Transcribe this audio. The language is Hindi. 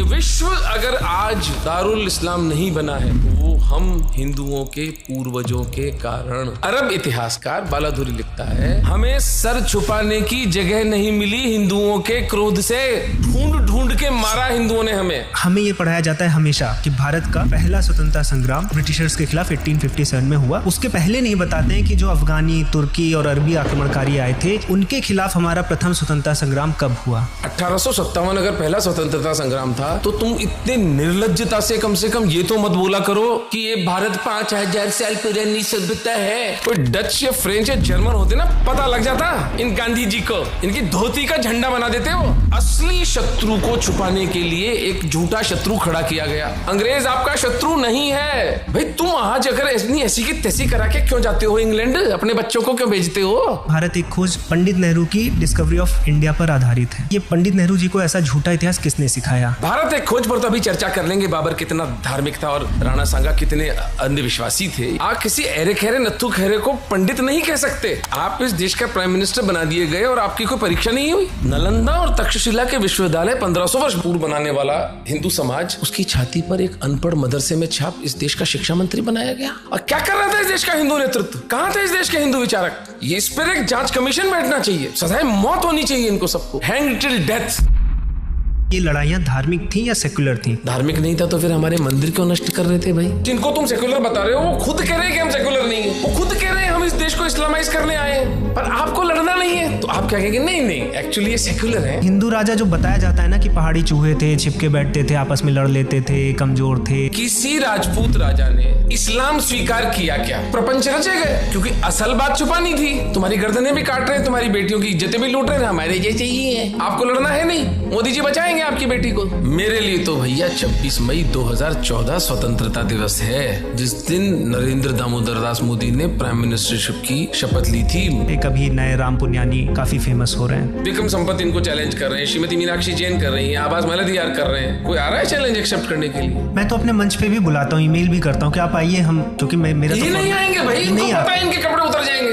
ये विश्व अगर आज दारुल इस्लाम नहीं बना है तो वो हम हिंदुओं के पूर्वजों के कारण। अरब इतिहासकार बालाधुरी लिखता है, हमें सर छुपाने की जगह नहीं मिली हिंदुओं के क्रोध से, ढूंढ ढूंढ के मारा हिंदुओं ने हमें ये पढ़ाया जाता है हमेशा कि भारत का पहला स्वतंत्रता संग्राम ब्रिटिशर्स के खिलाफ 1857 में हुआ। उसके पहले नहीं बताते हैं कि जो अफगानी, तुर्की और अरबी आक्रमणकारी आए थे उनके खिलाफ हमारा प्रथम स्वतंत्रता संग्राम कब हुआ। 1857 अगर पहला स्वतंत्रता संग्राम था तो तुम इतने निर्लज्जता से कम ये तो मत बोला करो कि ये भारत 5000 साल पुरानी सभ्यता है। कोई डच या फ्रेंच या जर्मन होते ना, पता लग जाता इन गांधी जी को, इनकी धोती का झंडा बना देते हो। असली शत्रु को छुपाने के लिए एक झूठा शत्रु खड़ा किया गया। अंग्रेज आपका शत्रु नहीं है भाई। तुम आज अगर ऐसी की तैसी करा के क्यों जाते हो इंग्लैंड, अपने बच्चों को क्यों भेजते हो। भारत एक खोज पंडित नेहरू की डिस्कवरी ऑफ इंडिया पर आधारित है। ये पंडित नेहरू जी को ऐसा झूठा इतिहास किसने सिखाया। भारत एक खोज पर तो अभी चर्चा कर लेंगे, बाबर कितना धार्मिक था और राणा सांगा कितने अंधविश्वासी थे। आप किसी अरे खैरे नत्थु खैरे को पंडित नहीं कह सकते। आप इस देश का प्राइम मिनिस्टर बना दिए गए और आपकी कोई परीक्षा नहीं हुई। नालंदा और तक्षशिला के विश्वविद्यालय 1500 वर्ष पूर्व बनाने वाला हिंदू समाज, उसकी छाती पर एक अनपढ़ मदरसे में छाप इस देश का शिक्षा मंत्री बनाया गया। और क्या कर रहा था इस देश का हिंदू नेतृत्व, कहाँ थे इस देश के हिंदू विचारक। ये इस पर एक जांच कमीशन बैठना चाहिए, सजाए मौत होनी चाहिए इनको सबको, हैंग टिल डेथ। ये लड़ाइयाँ धार्मिक थी या सेक्युलर थी। धार्मिक नहीं था तो फिर हमारे मंदिर क्यों नष्ट कर रहे थे भाई। जिनको तुम सेक्युलर बता रहे हो वो खुद कह रहे हैं कि हम सेक्युलर नहीं है, वो खुद कह रहे हैं हम इस देश को इस्लामाइज करने आए हैं, पर आपको लड़ना नहीं है तो आप क्या कहेंगे, नहीं एक्चुअली ये सेक्युलर है। हिंदू राजा जो बताया जाता है ना कि पहाड़ी चूहे थे, छिपके बैठते थे, आपस में लड़ लेते थे, कमजोर थे। किसी राजपूत राजा ने इस्लाम स्वीकार किया क्या, प्रपंच रचे गए, क्योंकि असल बात छुपानी थी। तुम्हारी गर्दनें भी काट रहे हैं, तुम्हारी बेटियों की इज्जतें भी लूट रहे हैं, हमारे जैसे ही है। आपको लड़ना है नहीं, मोदी जी बचाएंगे आपकी बेटी को। मेरे लिए तो भैया 26 मई 2014 स्वतंत्रता दिवस है, जिस दिन नरेंद्र दामोदर दास मोदी ने प्राइम मिनिस्टरशिप की शपथ ली थी। एक अभी नए राम पुन्यानी काफी फेमस हो रहे हैं। विक्रम संपत इनको चैलेंज कर रहे हैं, श्रीमती मीनाक्षी जैन कर रही हैं, आवाज मलदियार कर रहे हैं। कोई आ रहा है चैलेंज एक्सेप्ट करने के लिए। मैं तो अपने मंच पे भी बुलाता हूँ, ईमेल भी करता हूँ कि आप आइए, हम क्योंकि मेरा ये नहीं आएंगे भाई, इनको पता है इनके कपड़े उतर जाएंगे।